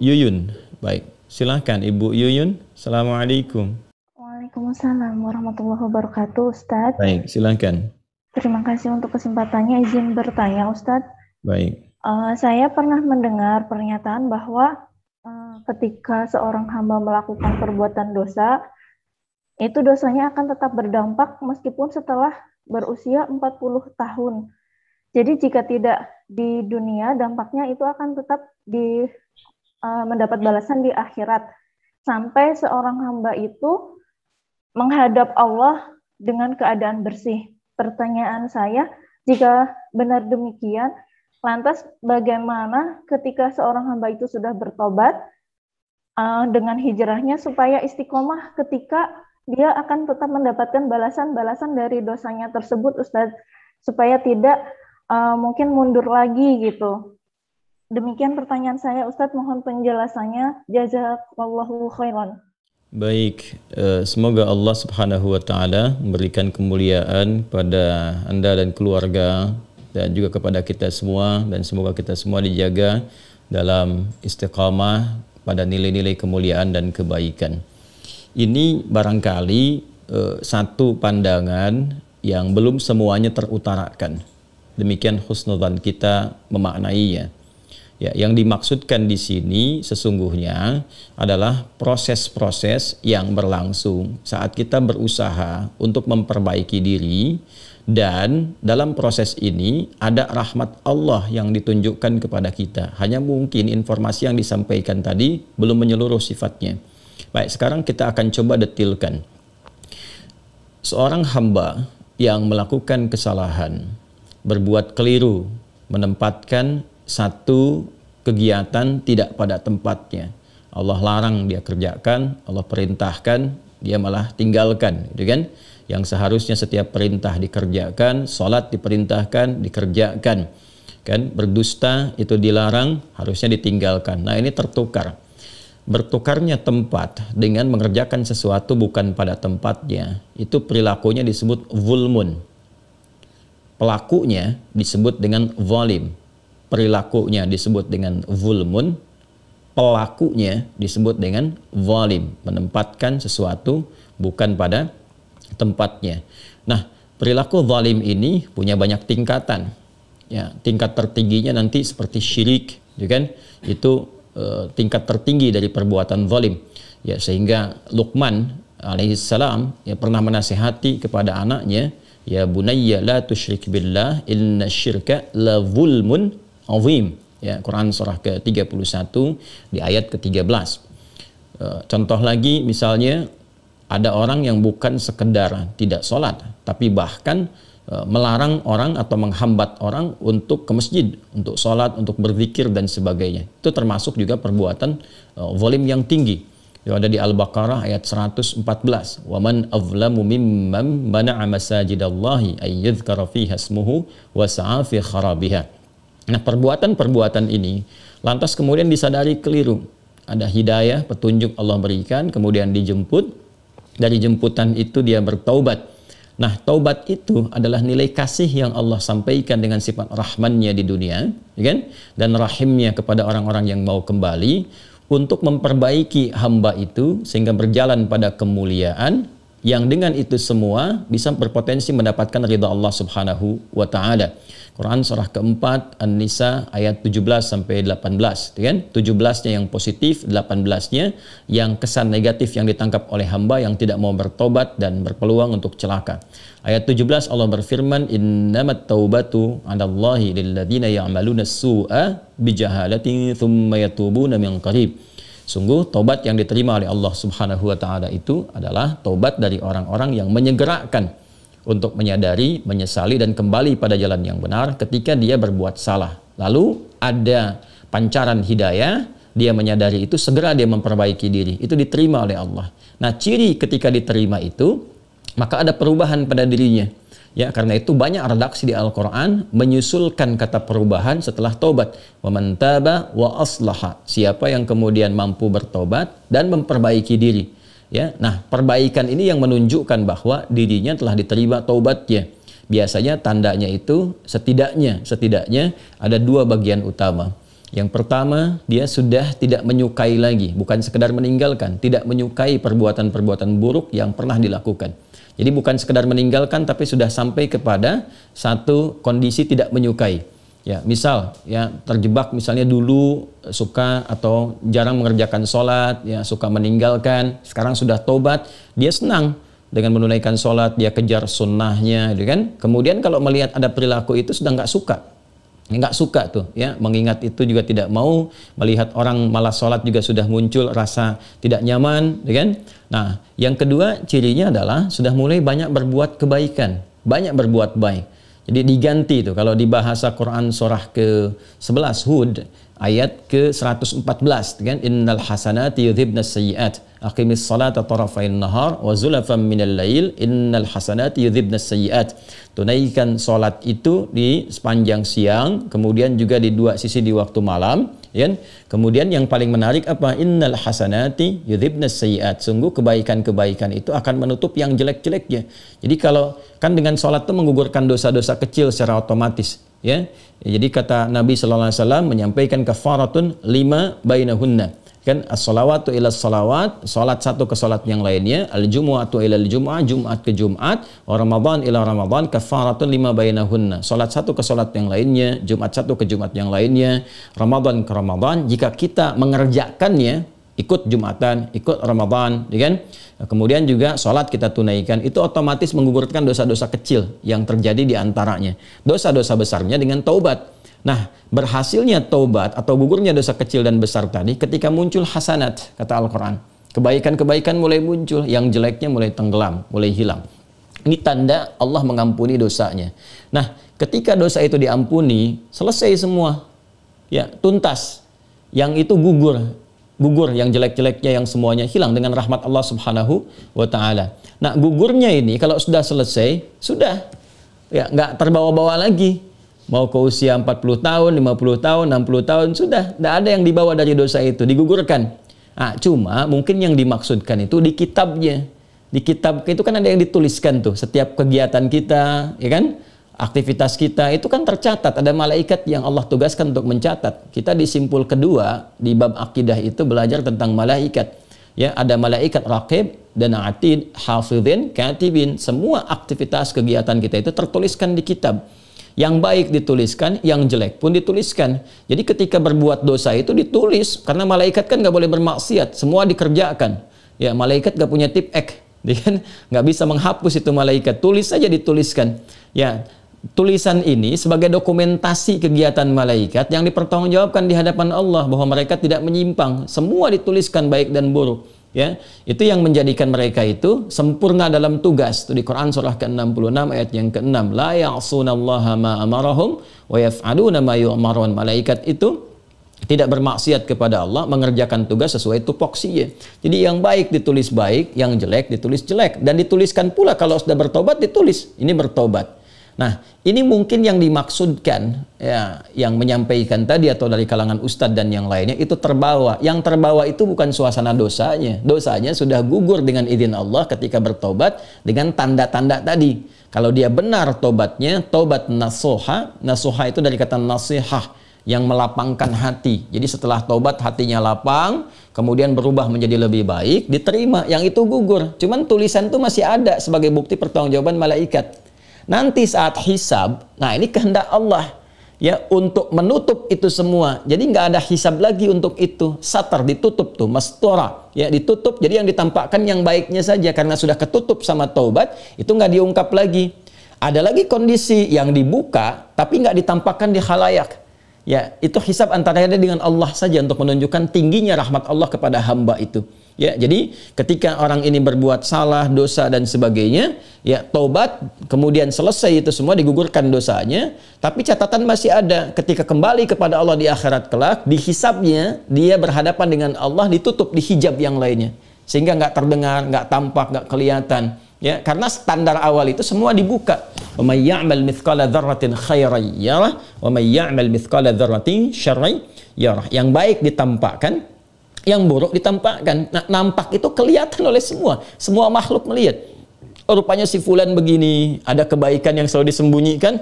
Yuyun. Baik, silahkan Ibu Yuyun. Assalamualaikum. Waalaikumsalam warahmatullahi wabarakatuh, Ustadz. Baik, silahkan. Terima kasih untuk kesempatannya. Izin bertanya, Ustadz. Baik. Saya pernah mendengar pernyataan bahwa ketika seorang hamba melakukan perbuatan dosa, itu dosanya akan tetap berdampak meskipun setelah berusia 40 tahun. Jadi jika tidak di dunia, dampaknya itu akan tetap mendapat balasan di akhirat. Sampai seorang hamba itu menghadap Allah dengan keadaan bersih. Pertanyaan saya, jika benar demikian, lantas bagaimana ketika seorang hamba itu sudah bertobat dengan hijrahnya supaya istiqomah ketika dia akan tetap mendapatkan balasan-balasan dari dosanya tersebut, Ustadz, supaya tidak mungkin mundur lagi gitu. Demikian pertanyaan saya, Ustadz, mohon penjelasannya. Jazakallahu khairan. Baik, semoga Allah Subhanahu wa Ta'ala memberikan kemuliaan pada Anda dan keluarga, dan juga kepada kita semua, dan semoga kita semua dijaga dalam istiqamah pada nilai-nilai kemuliaan dan kebaikan. Ini barangkali satu pandangan yang belum semuanya terutarakan. Demikian husnudzan kita memaknainya. Ya, yang dimaksudkan di sini sesungguhnya adalah proses-proses yang berlangsung saat kita berusaha untuk memperbaiki diri, dan dalam proses ini ada rahmat Allah yang ditunjukkan kepada kita. Hanya mungkin informasi yang disampaikan tadi belum menyeluruh sifatnya. Baik, sekarang kita akan coba detilkan. Seorang hamba yang melakukan kesalahan, berbuat keliru, menempatkan satu kegiatan tidak pada tempatnya. Allah larang dia kerjakan, Allah perintahkan, dia malah tinggalkan, gitu kan? Yang seharusnya setiap perintah dikerjakan, sholat diperintahkan, dikerjakan, kan? Berdusta itu dilarang, harusnya ditinggalkan. Nah, ini tertukar. Bertukarnya tempat dengan mengerjakan sesuatu bukan pada tempatnya, itu perilakunya disebut zulmun. Pelakunya disebut dengan zalim. Perilakunya disebut dengan zulmun, pelakunya disebut dengan zalim, menempatkan sesuatu bukan pada tempatnya. Nah, perilaku zalim ini punya banyak tingkatan. Ya, tingkat tertingginya nanti seperti syirik, ya kan? Itu tingkat tertinggi dari perbuatan zalim. Ya, sehingga Luqman alaihissalam ya pernah menasihati kepada anaknya, ya bunayya la tusyrik billah inna syirka la zulmun azim. Ya, Quran surah ke-31 di ayat ke-13. Contoh lagi misalnya ada orang yang bukan sekedar tidak sholat, tapi bahkan melarang orang atau menghambat orang untuk ke masjid, untuk sholat, untuk berzikir dan sebagainya. Itu termasuk juga perbuatan zalim yang tinggi. Yang ada di Al-Baqarah ayat 114. Wa man azlamu mimman mana'a masajidallahi ay yudhkara fiha ismuhu wa sa'a fi kharabiha. Nah, perbuatan-perbuatan ini lantas kemudian disadari keliru. Ada hidayah, petunjuk Allah berikan, kemudian dijemput. Dari jemputan itu dia bertaubat. Nah, taubat itu adalah nilai kasih yang Allah sampaikan dengan sifat rahmannya di dunia, ya kan? Dan rahimnya kepada orang-orang yang mau kembali untuk memperbaiki hamba itu sehingga berjalan pada kemuliaan, yang dengan itu semua bisa berpotensi mendapatkan ridha Allah Subhanahu wa Ta'ala. Quran surah keempat An-Nisa ayat 17 sampai 18, kan? 17-nya yang positif, 18-nya yang kesan negatif yang ditangkap oleh hamba yang tidak mau bertobat dan berpeluang untuk celaka. Ayat 17 Allah berfirman, innamat taubatu 'alallahi lilladzina ya'maluna as-su'a bijahalatin tsumma yatubuna min qarib. Sungguh taubat yang diterima oleh Allah Subhanahu wa Ta'ala itu adalah taubat dari orang-orang yang menyegerakan untuk menyadari, menyesali dan kembali pada jalan yang benar ketika dia berbuat salah. Lalu ada pancaran hidayah, dia menyadari itu, segera dia memperbaiki diri. Itu diterima oleh Allah. Nah, ciri ketika diterima itu, maka ada perubahan pada dirinya. Ya, karena itu banyak redaksi di Al-Quran menyusulkan kata perubahan setelah taubat. Wa man taba wa aslaha. Siapa yang kemudian mampu bertobat dan memperbaiki diri. Ya, nah perbaikan ini yang menunjukkan bahwa dirinya telah diterima taubatnya. Biasanya tandanya itu setidaknya ada dua bagian utama. Yang pertama, dia sudah tidak menyukai lagi, bukan sekedar meninggalkan, tidak menyukai perbuatan-perbuatan buruk yang pernah dilakukan. Jadi bukan sekedar meninggalkan, tapi sudah sampai kepada satu kondisi tidak menyukai. Ya, misal ya terjebak misalnya dulu suka atau jarang mengerjakan sholat, ya suka meninggalkan, sekarang sudah tobat, dia senang dengan menunaikan sholat, dia kejar sunnahnya, gitu kan? Kemudian kalau melihat ada perilaku itu sudah nggak suka tuh, ya mengingat itu juga tidak mau, melihat orang malas sholat juga sudah muncul rasa tidak nyaman, gitu kan? Nah, yang kedua cirinya adalah sudah mulai banyak berbuat kebaikan, banyak berbuat baik. Jadi diganti tuh kalau di bahasa Quran surah ke-11 Hud ayat ke-114 kan, innal hasanati yudhibnas sayyi'at aqimis salata tarafain nahar wa zulafan minal lail innal hasanati yudhibnas sayyi'at. Tunaikan salat itu di sepanjang siang, kemudian juga di dua sisi di waktu malam, ya. Kemudian yang paling menarik apa? Innal hasanati yudhibnas sayyi'at. Sungguh kebaikan-kebaikan itu akan menutup yang jelek-jeleknya. Jadi kalau kan dengan salat itu menggugurkan dosa-dosa kecil secara otomatis, ya. Jadi kata Nabi sallallahu alaihi wasallam menyampaikan kafaratun 5 bainahunna. Kan as-salawatu ila salawat, salat satu ke salat yang lainnya, al-jumu'atu ila al-jumu'ah, Jumat ke Jumat, wa Ramadan ila Ramadan, kafaratun 5 bainahunna. Salat satu ke salat yang lainnya, Jumat satu ke Jumat yang lainnya, Ramadan ke Ramadan. Jika kita mengerjakannya, ikut Jumatan, ikut Ramadan, ya kan? Kemudian juga salat kita tunaikan, itu otomatis menggugurkan dosa-dosa kecil yang terjadi di antaranya. Dosa-dosa besarnya dengan taubat. Nah, berhasilnya taubat atau gugurnya dosa kecil dan besar tadi ketika muncul hasanat, kata Al-Quran. Kebaikan-kebaikan mulai muncul, yang jeleknya mulai tenggelam, mulai hilang. Ini tanda Allah mengampuni dosanya. Nah, ketika dosa itu diampuni, selesai semua. Ya, tuntas. Yang itu gugur yang jelek-jeleknya, yang semuanya hilang dengan rahmat Allah Subhanahu wa Ta'ala. Nah, gugurnya ini kalau sudah selesai, sudah ya nggak terbawa-bawa lagi. Mau ke usia 40 tahun, 50 tahun, 60 tahun, sudah tidak ada yang dibawa dari dosa itu, digugurkan. Nah, cuma mungkin yang dimaksudkan itu di kitabnya. Di kitab itu kan ada yang dituliskan tuh, setiap kegiatan kita, ya kan? Aktivitas kita itu kan tercatat, ada malaikat yang Allah tugaskan untuk mencatat. Kita di simpul kedua di bab akidah itu belajar tentang malaikat. Ya, ada malaikat raqib dan atid, hafidhin, katibin. Semua aktivitas kegiatan kita itu tertuliskan di kitab. Yang baik dituliskan, yang jelek pun dituliskan. Jadi ketika berbuat dosa itu ditulis, karena malaikat kan nggak boleh bermaksiat, semua dikerjakan. Ya, malaikat nggak punya tip X, dia kan nggak bisa menghapus itu malaikat, tulis saja dituliskan. Ya, tulisan ini sebagai dokumentasi kegiatan malaikat yang dipertanggungjawabkan di hadapan Allah bahwa mereka tidak menyimpang, semua dituliskan baik dan buruk. Ya, itu yang menjadikan mereka itu sempurna dalam tugas. Itu di Quran surah ke-66 ayat yang ke-6. La ya'sunallaha ma amarahum wa yaf'aluna ma yu'marun. Malaikat itu tidak bermaksiat kepada Allah, mengerjakan tugas sesuai tupoksinya. Jadi yang baik ditulis baik, yang jelek ditulis jelek, dan dituliskan pula kalau sudah bertobat ditulis ini bertobat. Nah, ini mungkin yang dimaksudkan ya, yang menyampaikan tadi atau dari kalangan ustadz dan yang lainnya itu terbawa. Yang terbawa itu bukan suasana dosanya. Dosanya sudah gugur dengan izin Allah ketika bertobat dengan tanda-tanda tadi. Kalau dia benar tobatnya, tobat nasuha. Nasuha itu dari kata nasihah, yang melapangkan hati. Jadi setelah tobat hatinya lapang, kemudian berubah menjadi lebih baik, diterima. Yang itu gugur. Cuman tulisan itu masih ada sebagai bukti pertanggungjawaban malaikat. Nanti saat hisab, nah ini kehendak Allah ya untuk menutup itu semua. Jadi nggak ada hisab lagi untuk itu. Satar ditutup tuh, mastora ya ditutup. Jadi yang ditampakkan yang baiknya saja karena sudah ketutup sama taubat, itu nggak diungkap lagi. Ada lagi kondisi yang dibuka tapi nggak ditampakkan di khalayak. Ya, itu hisab antara dia dengan Allah saja untuk menunjukkan tingginya rahmat Allah kepada hamba itu. Ya, jadi ketika orang ini berbuat salah, dosa dan sebagainya, ya taubat, kemudian selesai itu semua digugurkan dosanya, tapi catatan masih ada. Ketika kembali kepada Allah di akhirat kelak, di hisabnya dia berhadapan dengan Allah ditutup di hijab yang lainnya, sehingga nggak terdengar, nggak tampak, nggak kelihatan. Ya, karena standar awal itu semua dibuka. Wa may ya'mal mithqala dzarratin khairan yarah wa may ya'mal mithqala dzarratin syarran yarah. Yang baik ditampakkan, yang buruk ditampakkan. Nah, nampak itu kelihatan oleh semua. Semua makhluk melihat. Oh, rupanya si fulan begini, ada kebaikan yang selalu disembunyikan.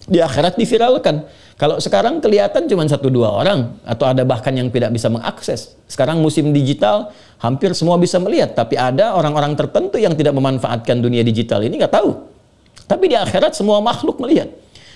Di akhirat diviralkan. Kalau sekarang kelihatan cuma 1-2 orang, atau ada bahkan yang tidak bisa mengakses. Sekarang musim digital, hampir semua bisa melihat, tapi ada orang-orang tertentu yang tidak memanfaatkan dunia digital ini, nggak tahu. Tapi di akhirat semua makhluk melihat,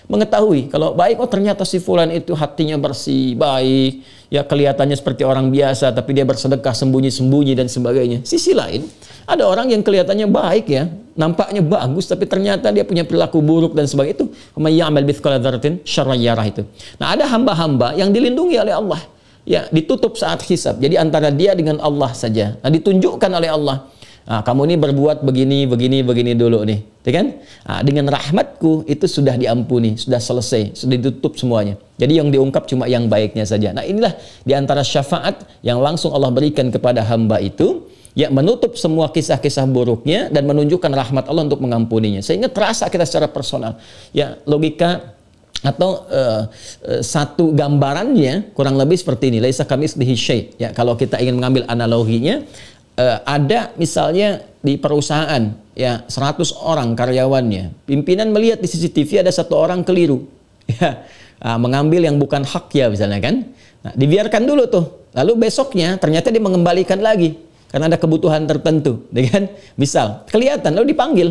mengetahui kalau baik, oh ternyata si fulan itu hatinya bersih, baik, ya kelihatannya seperti orang biasa, tapi dia bersedekah sembunyi-sembunyi dan sebagainya. Sisi lain, ada orang yang kelihatannya baik ya, nampaknya bagus, tapi ternyata dia punya perilaku buruk dan sebagainya. Itu may ya'mal mithqala dzarratin syarran yarah itu. Nah, ada hamba-hamba yang dilindungi oleh Allah, ya ditutup saat hisab. Jadi antara dia dengan Allah saja. Nah, ditunjukkan oleh Allah. Nah, kamu ini berbuat begini, begini, begini dulu nih, ya kan? Nah, dengan rahmatku itu sudah diampuni, sudah selesai, sudah ditutup semuanya. Jadi yang diungkap cuma yang baiknya saja. Nah, inilah diantara syafaat yang langsung Allah berikan kepada hamba itu, ya menutup semua kisah-kisah buruknya dan menunjukkan rahmat Allah untuk mengampuninya. Sehingga terasa kita secara personal. Ya, logika atau satu gambarannya kurang lebih seperti ini. Laisa kamitslihi syai'. Ya, kalau kita ingin mengambil analoginya, ada misalnya di perusahaan ya 100 orang karyawannya, pimpinan melihat di CCTV ada 1 orang keliru ya, mengambil yang bukan hak ya misalnya kan. Nah, dibiarkan dulu tuh, lalu besoknya ternyata dia mengembalikan lagi karena ada kebutuhan tertentu, ya kan? Misal kelihatan lalu dipanggil,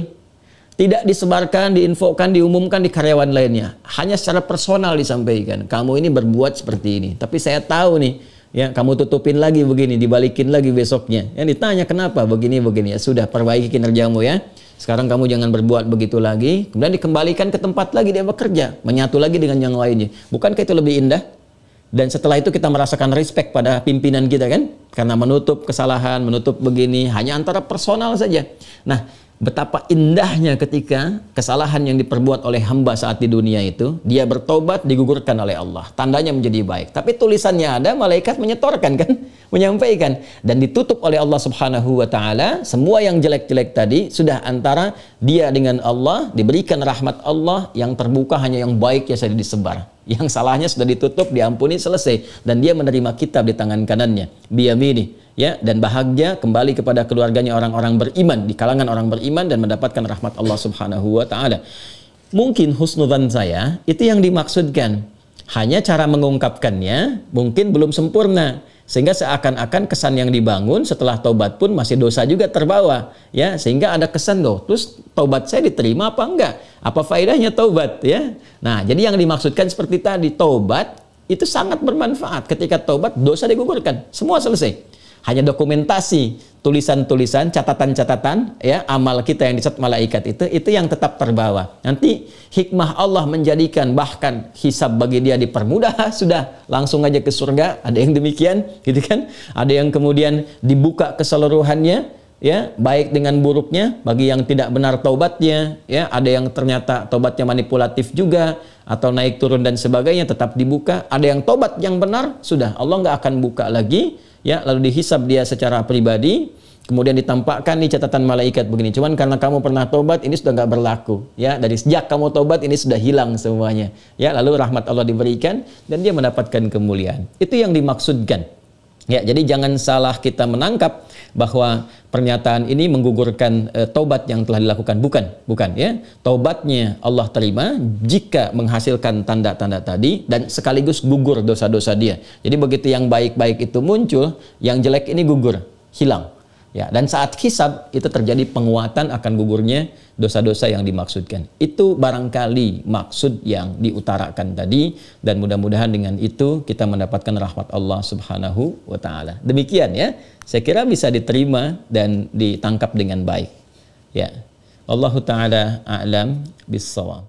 tidak disebarkan, diinfokan, diumumkan di karyawan lainnya, hanya secara personal disampaikan, kamu ini berbuat seperti ini, tapi saya tahu nih ya, kamu tutupin lagi begini, dibalikin lagi besoknya. Yang ditanya kenapa begini-begini, ya sudah perbaiki kinerjamu ya. Sekarang kamu jangan berbuat begitu lagi. Kemudian dikembalikan ke tempat lagi dia bekerja, menyatu lagi dengan yang lainnya. Bukankah itu lebih indah? Dan setelah itu kita merasakan respect pada pimpinan kita kan? Karena menutup kesalahan, menutup begini, hanya antara personal saja. Nah, betapa indahnya ketika kesalahan yang diperbuat oleh hamba saat di dunia itu, dia bertobat, digugurkan oleh Allah. Tandanya menjadi baik. Tapi tulisannya ada, malaikat menyetorkan kan? Menyampaikan. Dan ditutup oleh Allah Subhanahu wa Ta'ala. Semua yang jelek-jelek tadi sudah antara dia dengan Allah, diberikan rahmat Allah, yang terbuka hanya yang baik yang saja disebar. Yang salahnya sudah ditutup, diampuni, selesai. Dan dia menerima kitab di tangan kanannya. Biyamini. Ya, dan bahagia kembali kepada keluarganya orang-orang beriman, di kalangan orang beriman, dan mendapatkan rahmat Allah Subhanahu wa Ta'ala. Mungkin husnudzan saya itu yang dimaksudkan, hanya cara mengungkapkannya mungkin belum sempurna, sehingga seakan-akan kesan yang dibangun setelah taubat pun masih dosa juga terbawa, ya, sehingga ada kesan loh, terus taubat saya diterima apa enggak, apa faedahnya taubat ya. Nah, jadi yang dimaksudkan seperti tadi, taubat itu sangat bermanfaat. Ketika taubat, dosa digugurkan, semua selesai. Hanya dokumentasi, tulisan-tulisan, catatan-catatan, ya, amal kita yang dicatat malaikat itu yang tetap terbawa. Nanti hikmah Allah menjadikan bahkan hisab bagi dia dipermudah, sudah langsung aja ke surga. Ada yang demikian, gitu kan? Ada yang kemudian dibuka keseluruhannya, ya, baik dengan buruknya bagi yang tidak benar taubatnya, ya, ada yang ternyata taubatnya manipulatif juga atau naik turun dan sebagainya, tetap dibuka. Ada yang taubat yang benar, sudah Allah nggak akan buka lagi. Ya, lalu dihisab dia secara pribadi, kemudian ditampakkan nih catatan malaikat begini. Cuman karena kamu pernah tobat, ini sudah nggak berlaku. Ya, dari sejak kamu tobat ini sudah hilang semuanya. Ya, lalu rahmat Allah diberikan dan dia mendapatkan kemuliaan. Itu yang dimaksudkan. Ya, jadi jangan salah kita menangkap bahwa pernyataan ini menggugurkan taubat yang telah dilakukan. Bukan ya. Taubatnya Allah terima jika menghasilkan tanda-tanda tadi dan sekaligus gugur dosa-dosa dia. Jadi begitu yang baik-baik itu muncul, yang jelek ini gugur, hilang. Ya, dan saat hisab itu terjadi penguatan akan gugurnya dosa-dosa yang dimaksudkan. Itu barangkali maksud yang diutarakan tadi, dan mudah-mudahan dengan itu kita mendapatkan rahmat Allah Subhanahu wa Ta'ala. Demikian ya, saya kira bisa diterima dan ditangkap dengan baik. Ya, Allahu Ta'ala a'lam bis-shawab.